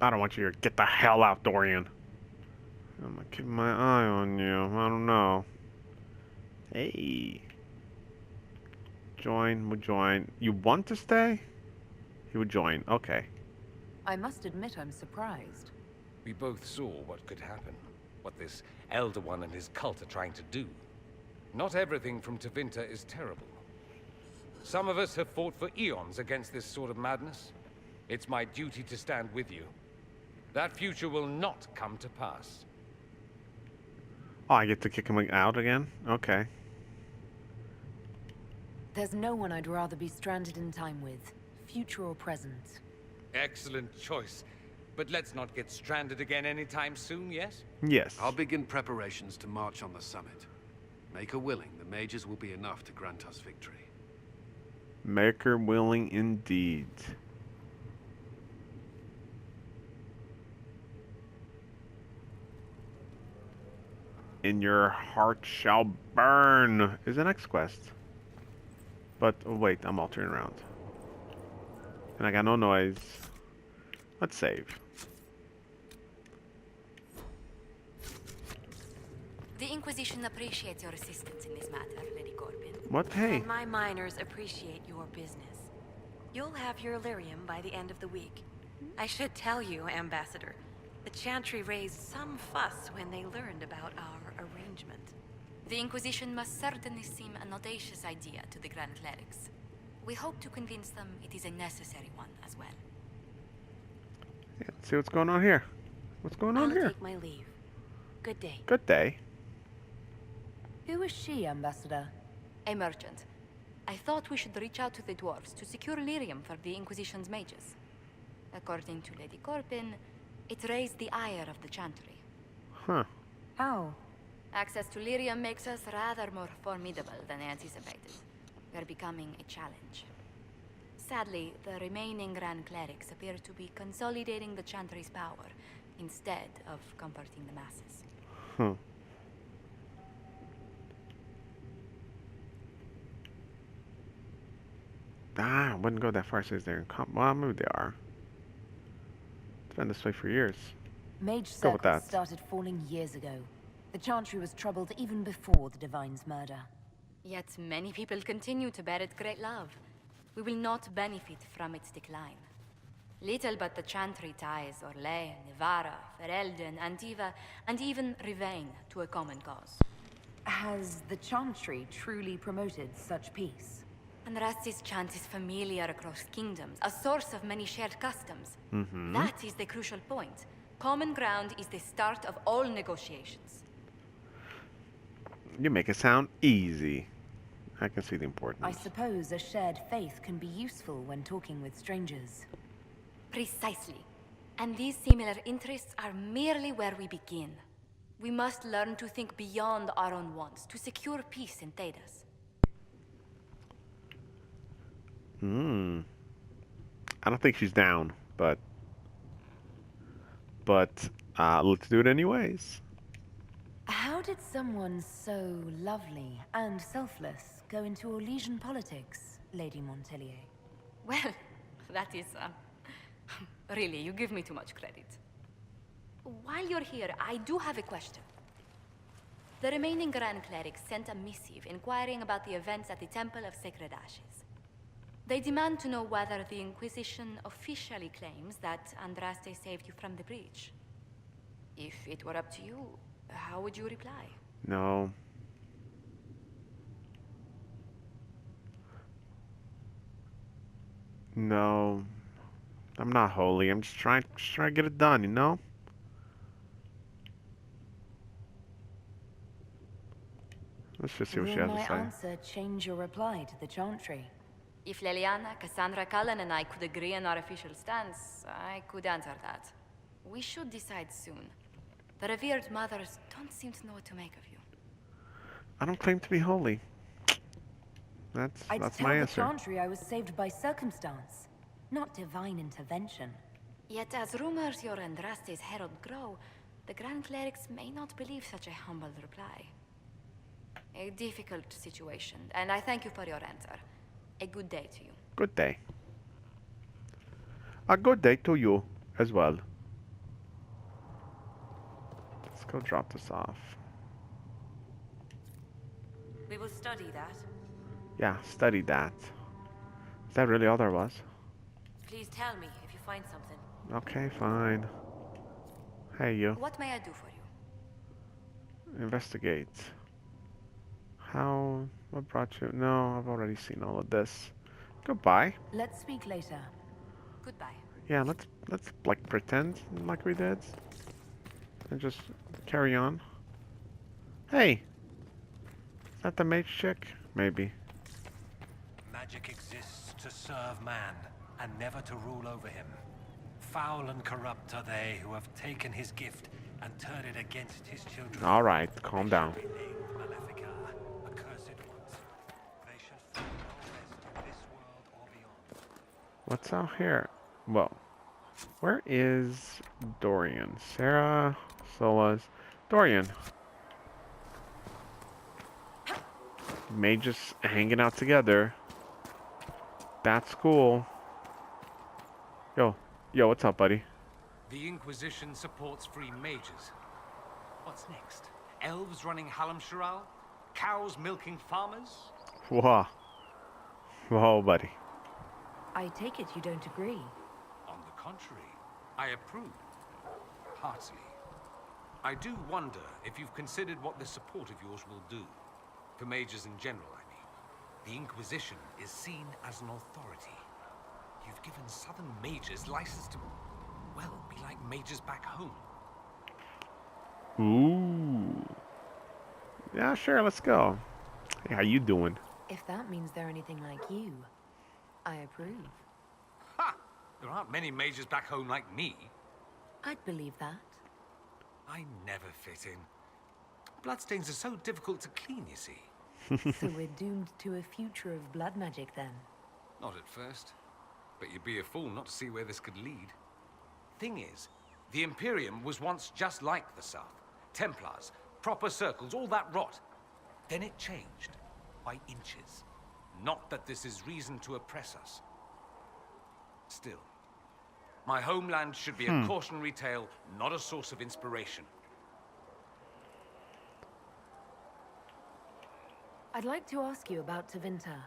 I don't want you to get the hell out, Dorian. I'm gonna keep my eye on you. I don't know. Hey. Join, we'll join. You want to stay? He would join. Okay. I must admit I'm surprised. We both saw what could happen. What this Elder One and his cult are trying to do. Not everything from Tevinter is terrible. Some of us have fought for eons against this sort of madness. It's my duty to stand with you. That future will not come to pass. Oh, I get to kick him out again? Okay. There's no one I'd rather be stranded in time with, future or present. Excellent choice. But let's not get stranded again anytime soon, yes? Yes. I'll begin preparations to march on the summit. Make her willing, the mages will be enough to grant us victory. Make her willing indeed. In your heart shall burn is the next quest. But oh wait, I'm all turning around. And I got no noise. Let's save. The Inquisition appreciates your assistance in this matter, Lady Corbin. What? Hey. And my miners appreciate your business. You'll have your lyrium by the end of the week. I should tell you, Ambassador, the Chantry raised some fuss when they learned about our arrangement. The Inquisition must certainly seem an audacious idea to the Grand Clerics. We hope to convince them it is a necessary one as well. Yeah, let's see what's going on here. What's going on here? I'll take my leave. Good day. Good day. Who is she, Ambassador? A merchant. I thought we should reach out to the dwarves to secure lyrium for the Inquisition's mages. According to Lady Corbin, it raised the ire of the Chantry. Huh. How? Access to lyrium makes us rather more formidable than anticipated. We are becoming a challenge. Sadly, the remaining Grand Clerics appear to be consolidating the Chantry's power instead of comforting the masses. Hmm. Ah, I wouldn't go that far, says they're in well, maybe they are. It's been this way for years. Mage Go with circles that. started falling years ago. The Chantry was troubled even before the Divine's murder. Yet many people continue to bear it great love. We will not benefit from its decline. Little but the Chantry ties Orlais, Nevarra, Ferelden, Antiva, and even Rivain to a common cause. Has the Chantry truly promoted such peace? Andrasti's chant is familiar across kingdoms, a source of many shared customs. Mm-hmm. That is the crucial point. Common ground is the start of all negotiations. You make it sound easy. I can see the importance. I suppose a shared faith can be useful when talking with strangers. Precisely. And these similar interests are merely where we begin. We must learn to think beyond our own wants to secure peace in Thedas. I don't think she's down, but let's do it anyways. How did someone so lovely and selfless go into Orlesian politics, Lady Montelier? Well, that is, really, you give me too much credit. While you're here, I do have a question. The remaining Grand Clerics sent a missive inquiring about the events at the Temple of Sacred Ashes. They demand to know whether the Inquisition officially claims that Andraste saved you from the breach. If it were up to you, how would you reply? No. No. I'm not holy. I'm just trying to get it done, you know? Let's just see what she Will has my to say. answer change your reply to the Chantry? If Leliana, Cassandra Cullen, and I could agree on our official stance, I could answer that. We should decide soon. The revered mothers don't seem to know what to make of you. I don't claim to be holy. I'd That's tell my the answer. Chantry I was saved by circumstance, not divine intervention. Yet as rumors your Andraste's herald grow, the Grand Clerics may not believe such a humble reply. A difficult situation, and I thank you for your answer. A good day to you. Good day. A good day to you as well. go drop this off. We will study that. Yeah, study that. Is that really all there was? Please tell me if you find something. Okay, fine. Hey, you. What may I do for you? Investigate. How? What brought you? No, I've already seen all of this. Goodbye. Let's speak later. Goodbye. Yeah, let's like pretend like we did, and just carry on. Hey, is that the mage chick? Maybe. Magic exists to serve man, and never to rule over him. Foul and corrupt are they who have taken his gift and turned it against his children. All right, calm down. They shall be named Malefica, accursed ones. They shall find no rest in this world or beyond. What's out here? Well, where is Dorian? Sarah, Solas, Dorian. Mages hanging out together. That's cool. Yo, what's up, buddy? The Inquisition supports free mages. What's next? Elves running Halamsharal? Cows milking farmers? Whoa. Whoa, buddy. I take it you don't agree. On the contrary, I approve. Heartily. I do wonder if you've considered what this support of yours will do. For mages in general, I mean. The Inquisition is seen as an authority. You've given southern mages license to, well, be like mages back home. Ooh. Yeah, sure, let's go. Hey, how you doing? If that means they're anything like you, I approve. Ha! There aren't many mages back home like me. I'd believe that. I never fit in. Bloodstains are so difficult to clean, you see. So we're doomed to a future of blood magic then. Not at first. But you'd be a fool not to see where this could lead. Thing is, the Imperium was once just like the South. Templars, proper circles, all that rot. Then it changed. By inches. Not that this is reason to oppress us. Still, my homeland should be a cautionary tale, not a source of inspiration. I'd like to ask you about Tevinter.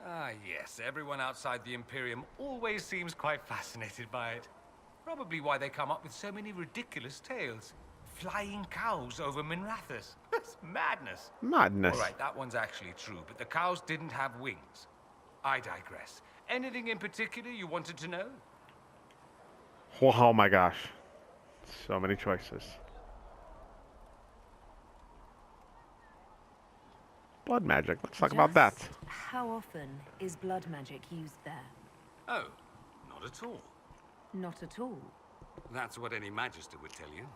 Ah, yes. Everyone outside the Imperium always seems quite fascinated by it. Probably why they come up with so many ridiculous tales. Flying cows over Minrathous. That's madness. Madness. All right, that one's actually true, but the cows didn't have wings. I digress. Anything in particular you wanted to know? Oh my gosh. So many choices. Blood magic. Let's talk about that. Just how often is blood magic used there? Oh, not at all. Not at all. That's what any Magister would tell you.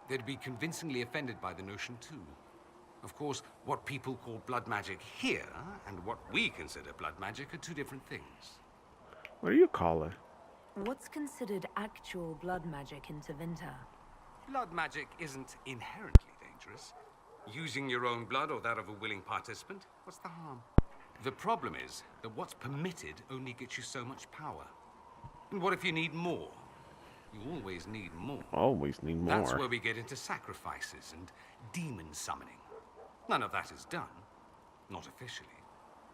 They'd be convincingly offended by the notion, too. Of course, what people call blood magic here, and what we consider blood magic, are two different things. What do you call it? What's considered actual blood magic in Tevinter? Blood magic isn't inherently dangerous. Using your own blood or that of a willing participant, what's the harm? The problem is that what's permitted only gets you so much power. And what if you need more? You always need more. Always need more. That's where we get into sacrifices and demon summoning. None of that is done. Not officially.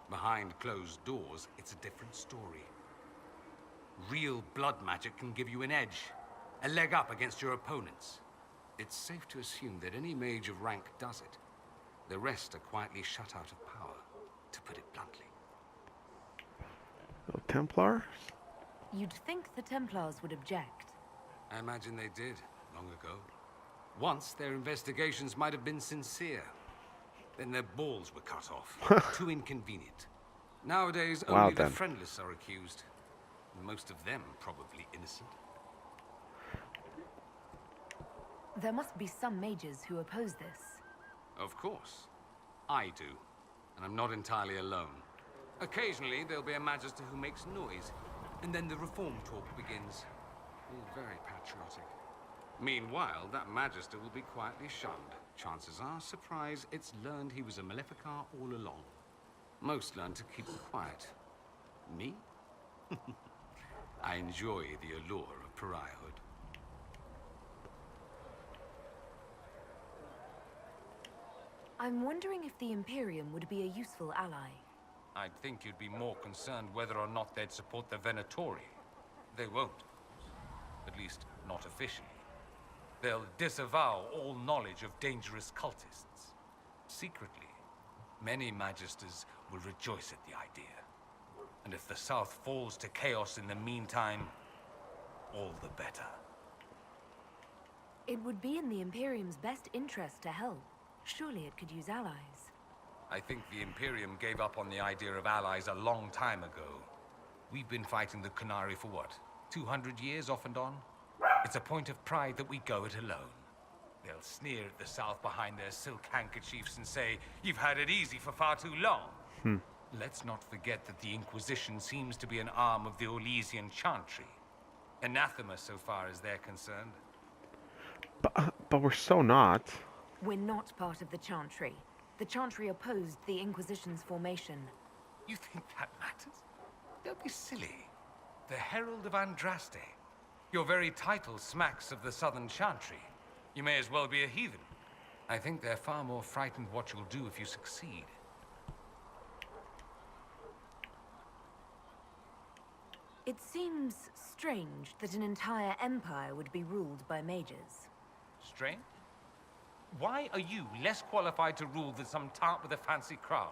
Behind closed doors, it's a different story. Real blood magic can give you an edge, a leg up against your opponents. It's safe to assume that any mage of rank does it. The rest are quietly shut out of power, to put it bluntly. The Templars? You'd think the Templars would object. I imagine they did, long ago. Once, their investigations might have been sincere. Then their balls were cut off. Too inconvenient. Nowadays, Wow, only the then. friendless are accused. Most of them probably innocent. There must be some mages who oppose this. Of course. I do. And I'm not entirely alone. Occasionally, there'll be a Magister who makes noise, and then the reform talk begins. All very patriotic. Meanwhile, that Magister will be quietly shunned. Chances are, surprise, it's learned he was a Maleficar all along. Most learn to keep quiet. Me? I enjoy the allure of pariahhood. I'm wondering if the Imperium would be a useful ally. I'd think you'd be more concerned whether or not they'd support the Venatori. They won't. At least, not officially. They'll disavow all knowledge of dangerous cultists. Secretly, many Magisters will rejoice at the idea. And if the South falls to chaos in the meantime, all the better. It would be in the Imperium's best interest to help. Surely it could use allies. I think the Imperium gave up on the idea of allies a long time ago. We've been fighting the Qunari for what, 200 years off and on? It's a point of pride that we go it alone. They'll sneer at the South behind their silk handkerchiefs and say, "You've had it easy for far too long." Let's not forget that the Inquisition seems to be an arm of the Orlesian Chantry. Anathema so far as they're concerned. But we're so not. We're not part of the Chantry. The Chantry opposed the Inquisition's formation. You think that matters? Don't be silly. The Herald of Andraste. Your very title smacks of the Southern Chantry. You may as well be a heathen. I think they're far more frightened what you'll do if you succeed. It seems strange that an entire empire would be ruled by mages. Strange? Why are you less qualified to rule than some tart with a fancy crown?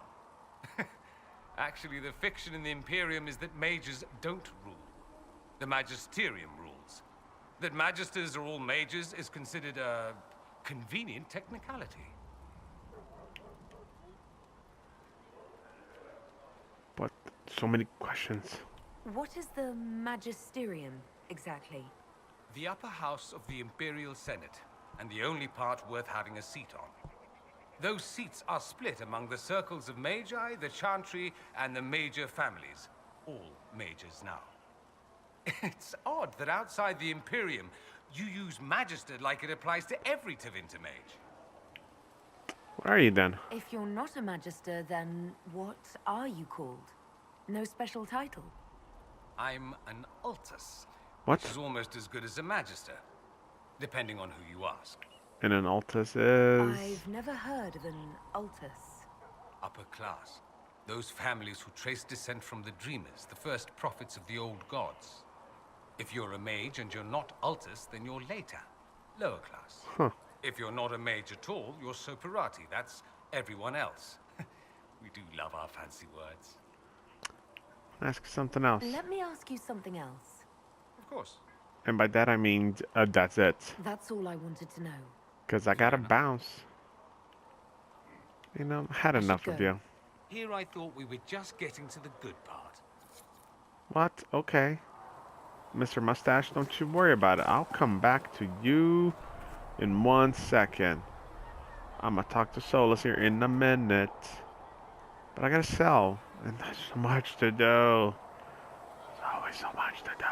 Actually, the fiction in the Imperium is that mages don't rule. The Magisterium rules. That magisters are all mages is considered a convenient technicality. But so many questions. What is the Magisterium, exactly? The upper house of the Imperial Senate, and the only part worth having a seat on. Those seats are split among the circles of Magi, the Chantry, and the major families. All mages now. It's odd that outside the Imperium, you use Magister like it applies to every Tevinter mage. What are you then? If you're not a Magister, then what are you called? No special title? I'm an Altus, What? which is almost as good as a Magister, depending on who you ask. And an Altus is... I've never heard of an Altus. Upper class. Those families who trace descent from the Dreamers, the first prophets of the old gods. If you're a mage and you're not Altus, then you're later. Lower class. Huh. If you're not a mage at all, you're Soperati. That's everyone else. We do love our fancy words. Ask something else. Let me ask you something else. Of course. And by that I mean, that's it. That's all I wanted to know. Because I gotta bounce. You know, I had I should enough of go. you. Here I thought we were just getting to the good part. What? Okay. Mr. Mustache, don't you worry about it. I'll come back to you in 1 second. I'm gonna talk to Solus here in a minute. But I gotta sell. And there's so much to do. There's always so much to do.